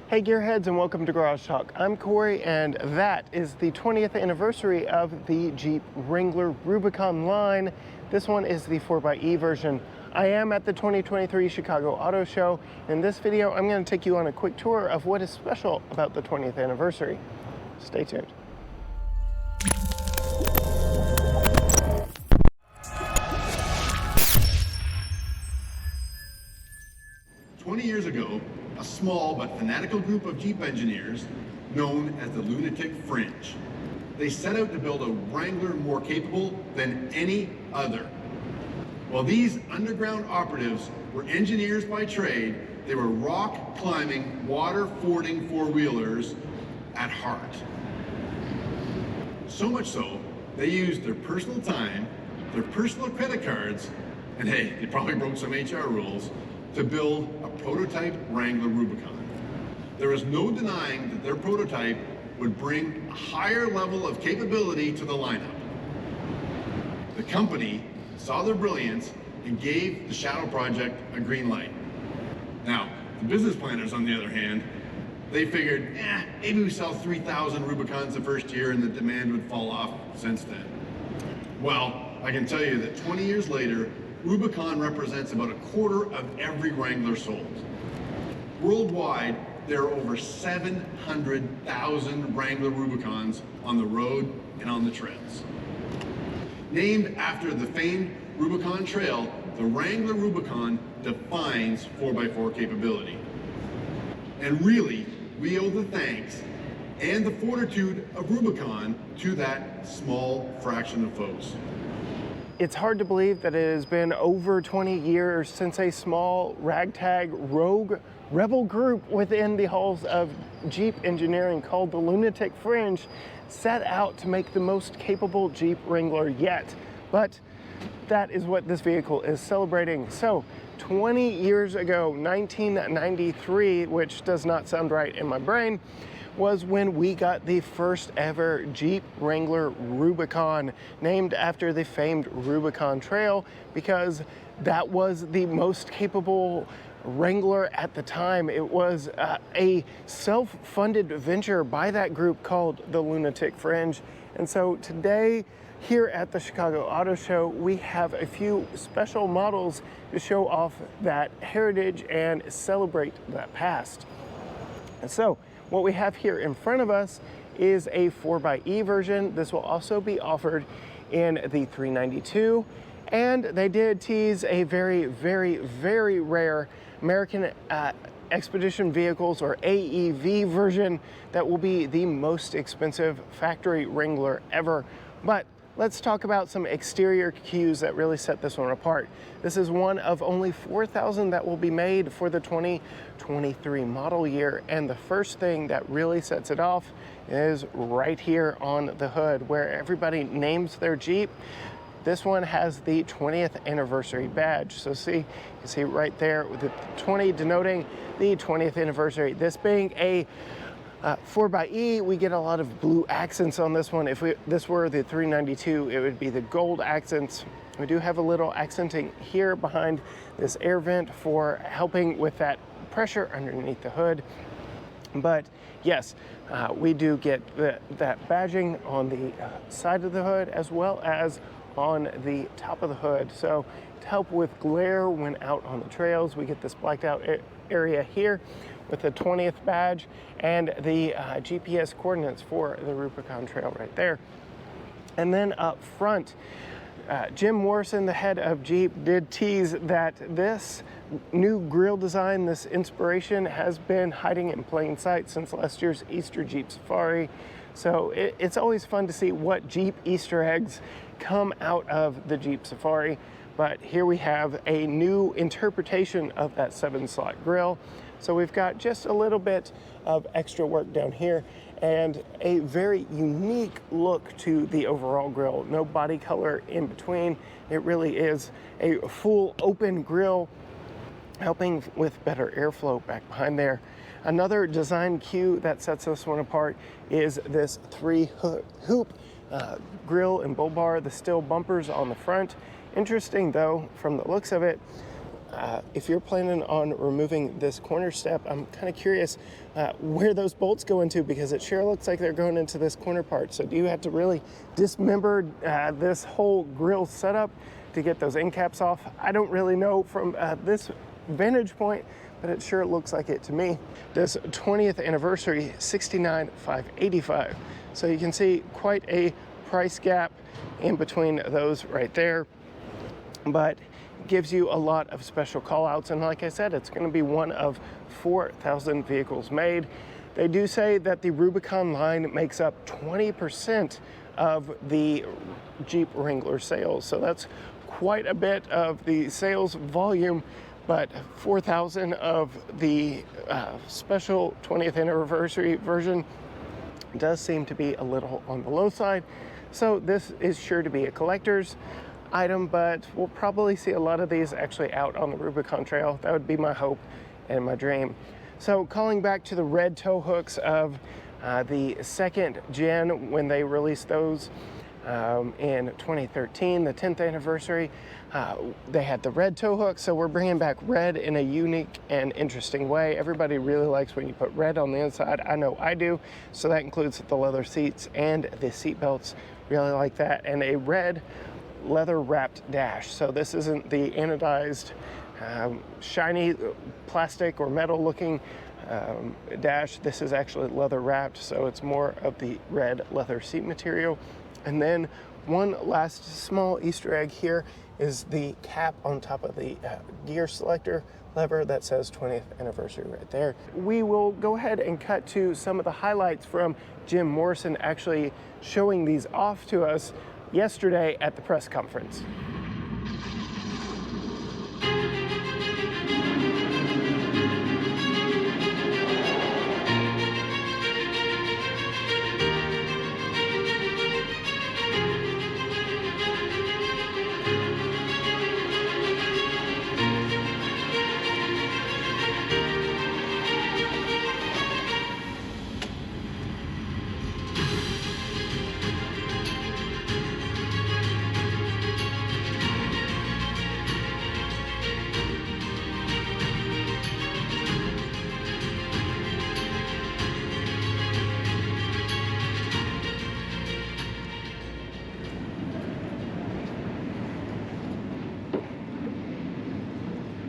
Hey Gearheads, and welcome to Garage Talk. I'm Corey, and that is the 20th anniversary of the Jeep Wrangler Rubicon line. This one is the 4xe version. I am at the 2023 Chicago Auto Show. In this video, I'm going to take you on a quick tour of what is special about the 20th anniversary. Stay tuned. Years ago, a small but fanatical group of Jeep engineers, known as the Lunatic Fringe, they set out to build a Wrangler more capable than any other. While these underground operatives were engineers by trade, they were rock-climbing, water-fording four-wheelers at heart. So much so, they used their personal time, their personal credit cards, and hey, they probably broke some HR rules, to build a prototype Wrangler Rubicon. There is no denying that their prototype would bring a higher level of capability to the lineup. The company saw their brilliance and gave the Shadow Project a green light. Now, the business planners, on the other hand, they figured, maybe we sell 3,000 Rubicons the first year and the demand would fall off since then. Well, I can tell you that 20 years later, Rubicon represents about a quarter of every Wrangler sold. Worldwide, there are over 700,000 Wrangler Rubicons on the road and on the trails. Named after the famed Rubicon Trail, the Wrangler Rubicon defines 4x4 capability. And really, we owe the thanks and the fortitude of Rubicon to that small fraction of folks. It's hard to believe that it has been over 20 years since a small ragtag rogue rebel group within the halls of Jeep engineering called the Lunatic Fringe set out to make the most capable Jeep Wrangler yet. But that is what this vehicle is celebrating. So 20 years ago, 1993, which does not sound right in my brain, was when we got the first ever Jeep Wrangler Rubicon, named after the famed Rubicon Trail, because that was the most capable Wrangler at the time. It was a self-funded venture by that group called the Lunatic Fringe. And so today, here at the Chicago Auto Show, we have a few special models to show off that heritage and celebrate that past. And so, what we have here in front of us is a 4xe version. This will also be offered in the 392. And they did tease a very, very, very rare American Expedition Vehicles, or AEV version, that will be the most expensive factory Wrangler ever. But let's talk about some exterior cues that really set this one apart. This is one of only 4,000 that will be made for the 2023 model year. And the first thing that really sets it off is right here on the hood, where everybody names their Jeep. This one has the 20th anniversary badge. So you can see right there with the 20 denoting the 20th anniversary. This being a 4xe, we get a lot of blue accents on this one. If this were the 392, it would be the gold accents. We do have a little accenting here behind this air vent for helping with that pressure underneath the hood. But yes, we do get that badging on the side of the hood as well as on the top of the hood. So to help with glare when out on the trails, we get this blacked out area here with the 20th badge and the GPS coordinates for the Rubicon Trail right there. And then up front, Jim Morrison, the head of Jeep, did tease that this new grille design, this inspiration, has been hiding in plain sight since last year's Easter Jeep Safari. So it's always fun to see what Jeep Easter eggs come out of the Jeep Safari. But here we have a new interpretation of that 7-slot grille. So we've got just a little bit of extra work down here and a very unique look to the overall grille. No body color in between. It really is a full open grille, helping with better airflow back behind there. Another design cue that sets this one apart is this 3-hoop grille and bull bar, the steel bumpers on the front. Interesting though, from the looks of it, if you're planning on removing this corner step, I'm kind of curious where those bolts go into, because it sure looks like they're going into this corner part. So do you have to really dismember this whole grille setup to get those end caps off? I don't really know from this vantage point, but it sure looks like it to me. This 20th anniversary, $69,585. So you can see quite a price gap in between those right there, but gives you a lot of special call outs. And like I said, it's going to be one of 4,000 vehicles made. They do say that the Rubicon line makes up 20% of the Jeep Wrangler sales. So that's quite a bit of the sales volume, but 4,000 of the special 20th anniversary version does seem to be a little on the low side. So this is sure to be a collector's item, but we'll probably see a lot of these actually out on the Rubicon Trail. That would be my hope and my dream. So calling back to the red tow hooks of the second gen, when they released those in 2013, the 10th anniversary, they had the red tow hook. So we're bringing back red in a unique and interesting way. Everybody really likes when you put red on the inside. I know I do. So that includes the leather seats and the seat belts. Really like that. And a red leather wrapped dash. So this isn't the anodized shiny plastic or metal looking dash. This is actually leather wrapped, so it's more of the red leather seat material. And then one last small Easter egg here is the cap on top of the gear selector lever that says 20th anniversary right there. We will go ahead and cut to some of the highlights from Jim Morrison actually showing these off to us yesterday at the press conference.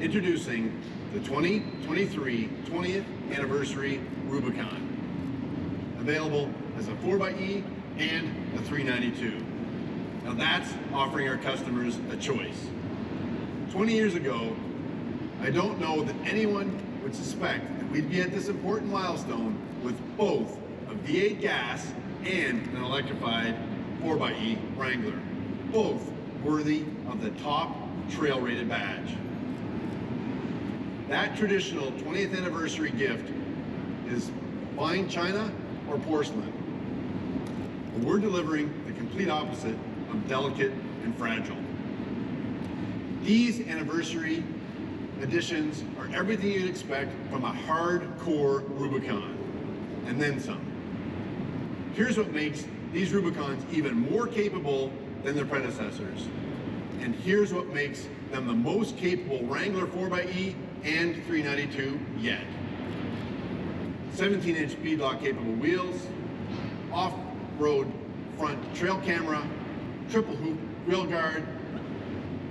Introducing the 2023 20th Anniversary Rubicon. Available as a 4xe and a 392. Now that's offering our customers a choice. 20 years ago, I don't know that anyone would suspect that we'd be at this important milestone with both a V8 gas and an electrified 4xe Wrangler, both worthy of the top trail rated badge. That traditional 20th anniversary gift is fine china or porcelain. But we're delivering the complete opposite of delicate and fragile. These anniversary editions are everything you'd expect from a hardcore Rubicon, and then some. Here's what makes these Rubicons even more capable than their predecessors. And here's what makes them the most capable Wrangler 4xe and 392 yet. 17-inch beadlock capable wheels, off-road front trail camera, triple hoop grille guard,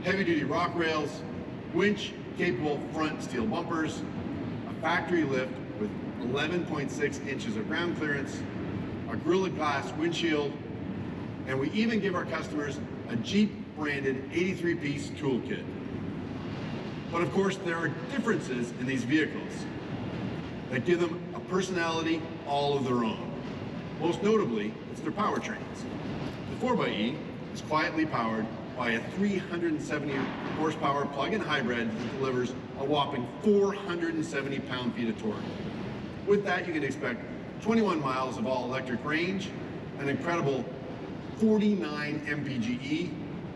heavy-duty rock rails, winch capable front steel bumpers, a factory lift with 11.6 inches of ground clearance, a Gorilla Glass windshield, and we even give our customers a Jeep branded 83-piece toolkit. But of course, there are differences in these vehicles that give them a personality all of their own. Most notably, it's their powertrains. The 4xe is quietly powered by a 370 horsepower plug-in hybrid that delivers a whopping 470 pound-feet of torque. With that, you can expect 21 miles of all-electric range, an incredible 49 mpge,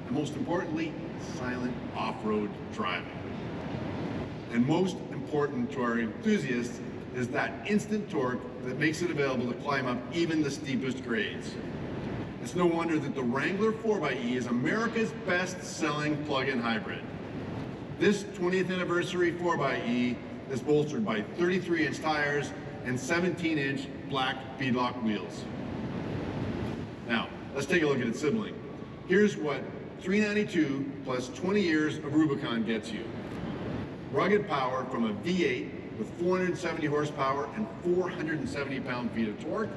and most importantly, silent off-road driving. And most important to our enthusiasts is that instant torque that makes it available to climb up even the steepest grades. It's no wonder that the Wrangler 4xe is America's best-selling plug-in hybrid. This 20th anniversary 4xe is bolstered by 33-inch tires and 17-inch black beadlock wheels. Now, let's take a look at its sibling. Here's what 392 plus 20 years of Rubicon gets you. Rugged power from a V8 with 470 horsepower and 470 pound-feet of torque.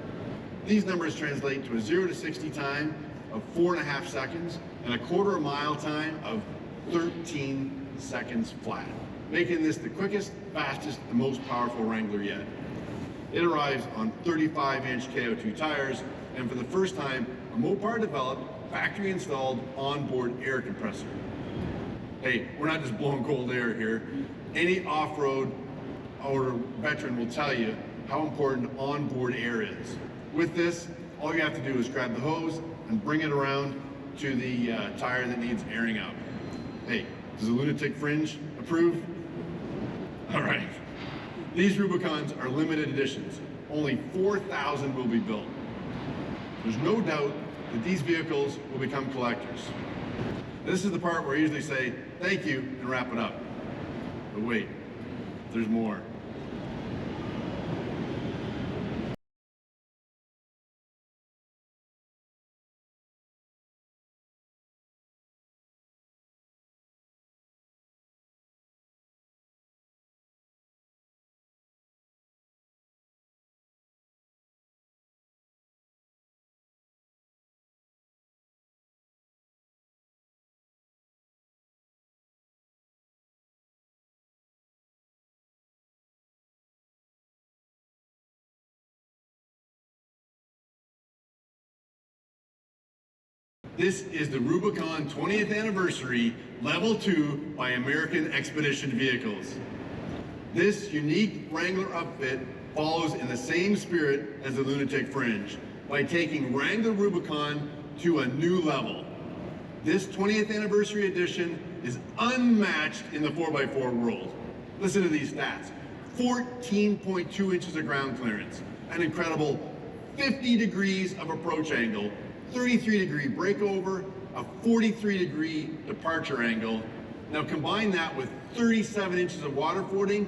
These numbers translate to a 0 to 60 time of 4.5 seconds and a quarter mile time of 13 seconds flat, making this the quickest, fastest, and most powerful Wrangler yet. It arrives on 35-inch KO2 tires, and for the first time, a Mopar developed, factory-installed onboard air compressor. Hey, we're not just blowing cold air here. Any off-road or veteran will tell you how important onboard air is. With this, all you have to do is grab the hose and bring it around to the tire that needs airing out. Hey, does the Lunatic Fringe approve? All right. These Rubicons are limited editions. Only 4,000 will be built. There's no doubt that these vehicles will become collectors. This is the part where I usually say thank you and wrap it up. But wait, there's more. This is the Rubicon 20th Anniversary Level 2 by American Expedition Vehicles. This unique Wrangler upfit follows in the same spirit as the Lunatic Fringe by taking Wrangler Rubicon to a new level. This 20th Anniversary edition is unmatched in the 4x4 world. Listen to these stats. 14.2 inches of ground clearance, an incredible 50 degrees of approach angle, 33-degree breakover, a 43-degree departure angle. Now combine that with 37 inches of water fording,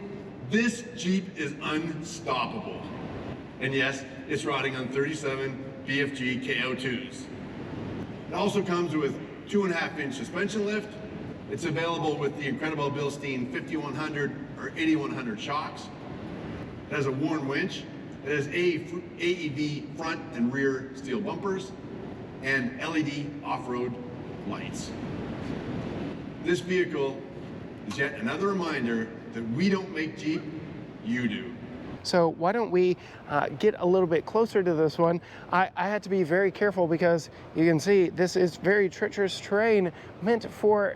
this Jeep is unstoppable. And yes, it's riding on 37 BFG KO2s. It also comes with 2.5-inch suspension lift. It's available with the incredible Bilstein 5100 or 8100 shocks. It has a Warn winch. It has AEV front and rear steel bumpers and LED off-road lights. This vehicle is yet another reminder that we don't make Jeep, you do. So why don't we get a little bit closer to this one. I had to be very careful because you can see this is very treacherous terrain meant for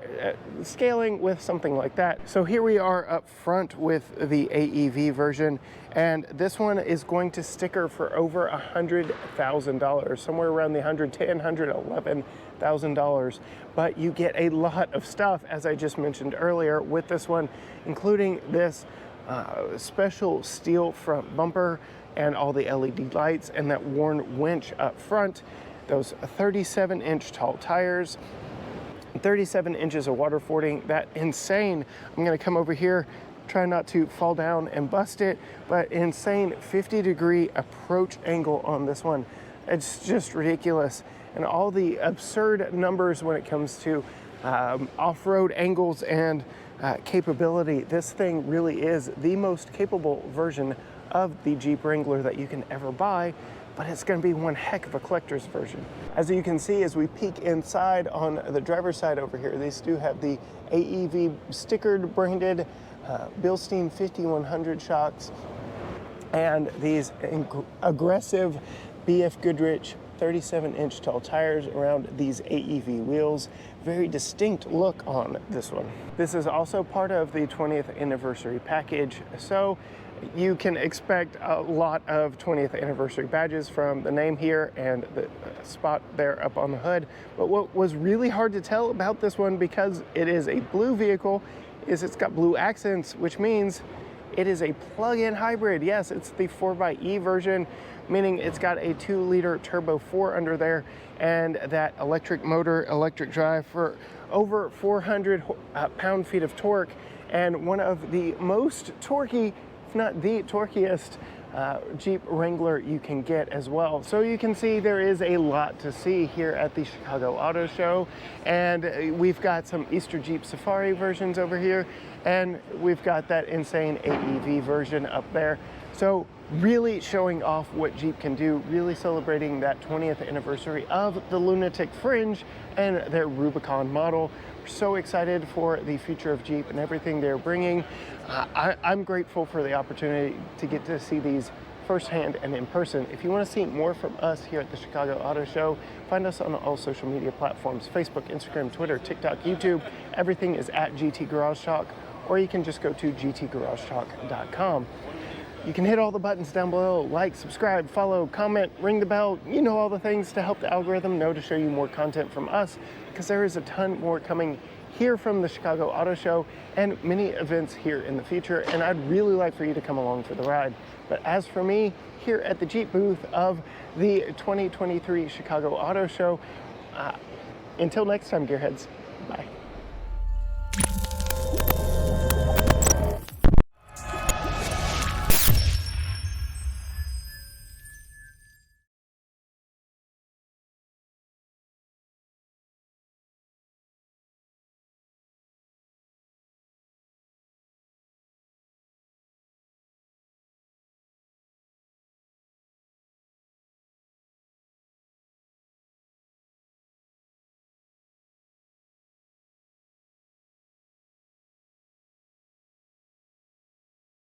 scaling with something like that. So here we are up front with the AEV version, and this one is going to sticker for over $100,000, somewhere around the $110,000, $111,000. But you get a lot of stuff, as I just mentioned earlier, with this one, including this special steel front bumper and all the LED lights and that Warn winch up front, those 37-inch tall tires, 37 inches of water fording, that insane, I'm gonna come over here, try not to fall down and bust it, but insane 50-degree approach angle on this one. It's just ridiculous. And all the absurd numbers when it comes to off-road angles and capability. This thing really is the most capable version of the Jeep Wrangler that you can ever buy, but it's going to be one heck of a collector's version. As you can see, as we peek inside on the driver's side over here, these do have the AEV stickered branded Bilstein 5100 shocks and these aggressive BF Goodrich 37-inch tall tires around these AEV wheels. Very distinct look on this one. This is also part of the 20th anniversary package, so you can expect a lot of 20th anniversary badges from the name here and the spot there up on the hood. But what was really hard to tell about this one, because it is a blue vehicle, is it's got blue accents, which means It is a plug-in hybrid. Yes, it's the 4xe version, meaning it's got a 2-liter turbo 4 under there and that electric motor, electric drive for over 400 pound-feet of torque, and one of the most torquey, if not the torqueyest, Jeep Wrangler you can get as well. So you can see there is a lot to see here at the Chicago Auto Show, and we've got some Easter Jeep Safari versions over here, and we've got that insane AEV version up there. So really showing off what Jeep can do, really celebrating that 20th anniversary of the Lunatic Fringe and their Rubicon model. We're so excited for the future of Jeep and everything they're bringing. I'm grateful for the opportunity to get to see these firsthand and in person. If you want to see more from us here at the Chicago Auto Show, find us on all social media platforms: Facebook, Instagram, Twitter, TikTok, YouTube. Everything is at GT Garage Talk, or you can just go to gtgaragetalk.com. You can hit all the buttons down below: like, subscribe, follow, comment, ring the bell. You know all the things to help the algorithm know to show you more content from us, because there is a ton more coming here from the Chicago Auto Show and many events here in the future, and I'd really like for you to come along for the ride. But as for me, here at the Jeep booth of the 2023 Chicago Auto Show, until next time, gearheads, bye.